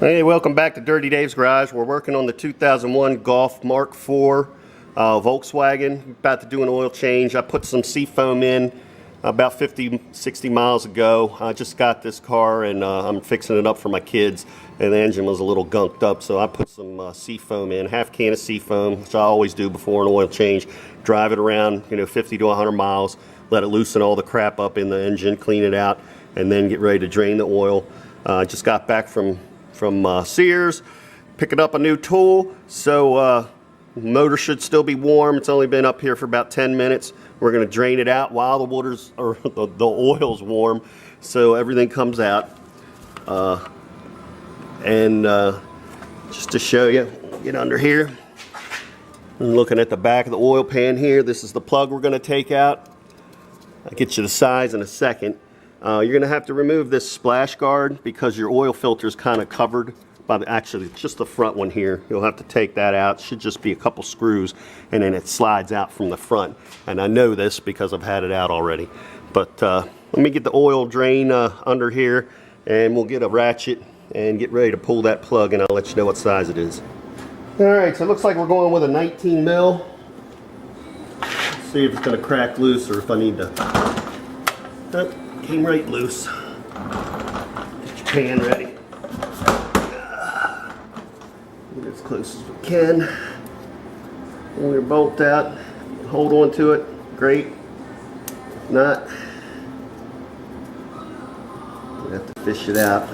Hey, welcome back to Dirty Dave's Garage. We're working on the 2001 Golf Mark IV Volkswagen. About to do an oil change. I put some seafoam in about 50-60 miles ago. I just got this car and I'm fixing it up for my kids, and the engine was a little gunked up, so I put some seafoam in, half can of seafoam, which I always do before an oil change. Drive it around 50 to 100 miles, let it loosen all the crap up in the engine, clean it out, and then get ready to drain the oil. Just got back from Sears, picking up a new tool, so motor should still be warm. It's only been up here for about 10 minutes. We're going to drain it out while the water's or the oil's warm, so everything comes out. Just to show you, get under here. I'm looking at the back of the oil pan here. This is the plug we're going to take out. I'll get you the size in a second. You're going to have to remove this splash guard because your oil filter is kind of covered by actually just the front one here. You'll have to take that out. It should just be a couple screws, and then it slides out from the front. And I know this because I've had it out already. But let me get the oil drain under here, and we'll get a ratchet and get ready to pull that plug, and I'll let you know what size it is. Alright, so it looks like we're going with a 19 mil. Let's see if it's going to crack loose or if I need to... Oh, came right loose. Get your pan ready. Get as close as we can. Pull your bolt out. Hold on to it. Great. Not. We have to fish it out.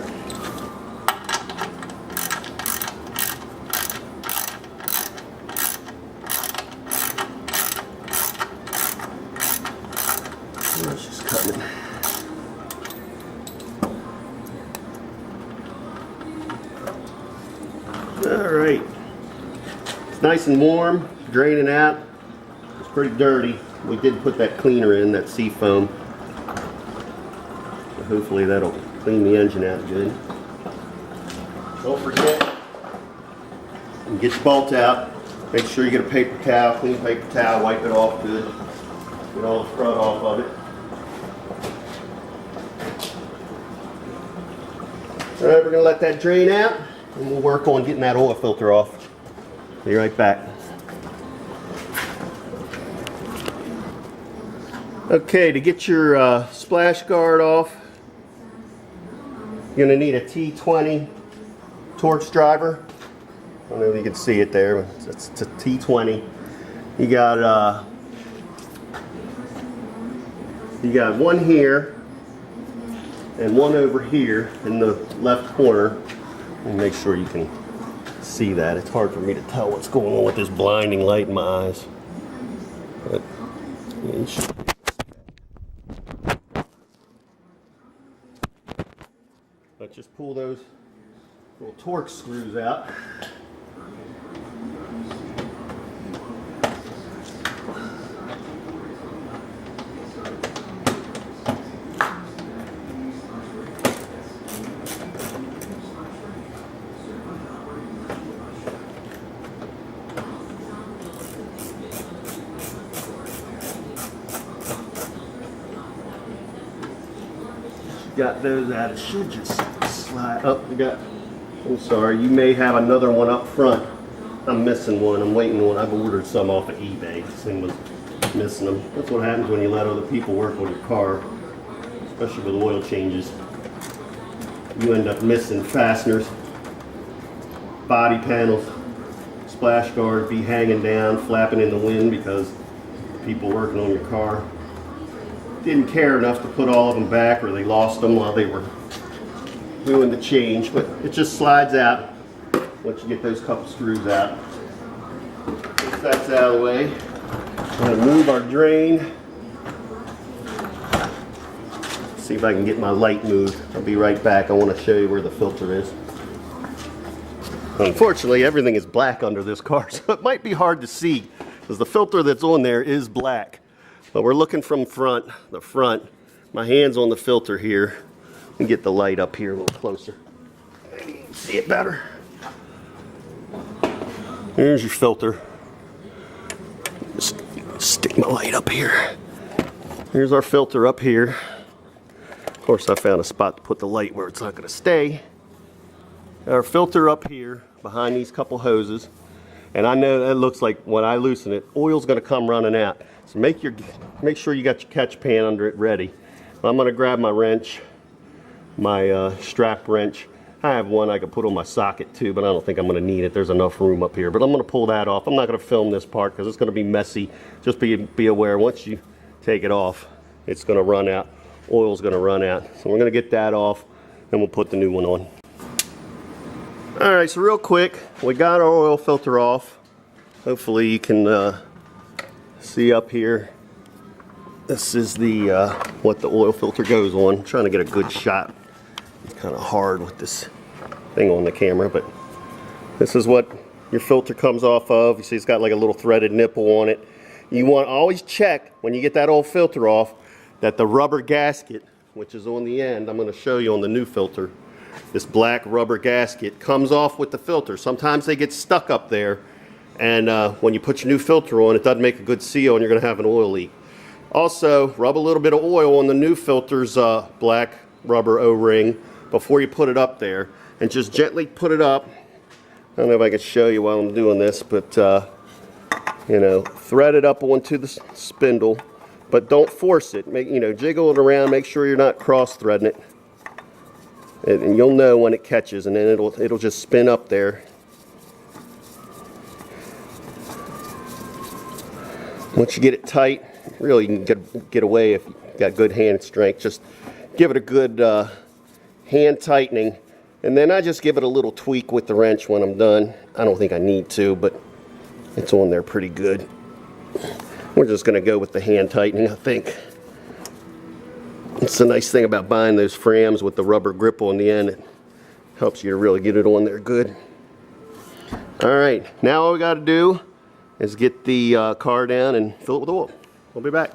Just cutting it. Alright, it's nice and warm, draining out. It's pretty dirty. We did put that cleaner in, that seafoam. So hopefully that'll clean the engine out good. Don't forget, and get your bolt out. Make sure you get a paper towel, clean paper towel, wipe it off good. Get all the crud off of it. Alright, we're going to let that drain out. And we'll work on getting that oil filter off. Be right back. Okay, to get your splash guard off, you're going to need a T20 torx driver. I don't know if you can see it there, but it's a T20. You got one here and one over here in the left corner. Make sure you can see that. It's hard for me to tell what's going on with this blinding light in my eyes. But, yeah, you should. But just pull those little torx screws out. Got those out. It should just slide up. I'm sorry, you may have another one up front. I'm missing one. I'm waiting on. I've ordered some off of eBay. This thing was missing them. That's what happens when you let other people work on your car, especially with oil changes. You end up missing fasteners, body panels, splash guard be hanging down, flapping in the wind because people working on your car didn't care enough to put all of them back, or they lost them while they were doing the change. But it just slides out once you get those couple screws out. If that's out of the way, I'm going to move our drain. See if I can get my light moved. I'll be right back. I want to show you where the filter is. Unfortunately, everything is black under this car, so it might be hard to see because the filter that's on there is black. But we're looking from the front. My hand's on the filter here. Let me get the light up here a little closer. Maybe you can see it better. Here's your filter. Just stick my light up here. Here's our filter up here. Of course, I found a spot to put the light where it's not going to stay. our filter up here behind these couple hoses, and I know that looks like when I loosen it, oil's going to come running out. So make sure you got your catch pan under it ready. I'm going to grab my wrench, my strap wrench. I have one I could put on my socket too, but I don't think I'm going to need it. There's enough room up here. But I'm going to pull that off. I'm not going to film this part because it's going to be messy. Just be aware, once you take it off, it's going to run out. Oil's going to run out. So we're going to get that off, and we'll put the new one on. Alright, so real quick, we got our oil filter off. Hopefully you can see up here. This is the what the oil filter goes on. I'm trying to get a good shot. It's kind of hard with this thing on the camera, but this is what your filter comes off of. You see it's got like a little threaded nipple on it. You want to always check when you get that old filter off that the rubber gasket, which is on the end, I'm going to show you on the new filter, this black rubber gasket comes off with the filter. Sometimes they get stuck up there, and when you put your new filter on, it doesn't make a good seal and you're going to have an oil leak. Also, rub a little bit of oil on the new filter's black rubber O-ring before you put it up there, and just gently put it up. I don't know if I can show you while I'm doing this, but you know, thread it up onto the spindle, but don't force it. Jiggle it around. Make sure you're not cross-threading it, and you'll know when it catches, and then it'll just spin up there. Once you get it tight, really you can get away if you've got good hand strength. Just give it a good hand tightening, and then I just give it a little tweak with the wrench when I'm done. I don't think I need to, but it's on there pretty good. We're just going to go with the hand tightening, I think. It's the nice thing about buying those frames with the rubber grip on the end. It helps you to really get it on there good. Alright, now all we got to do is get the car down and fill it with oil. We'll be back.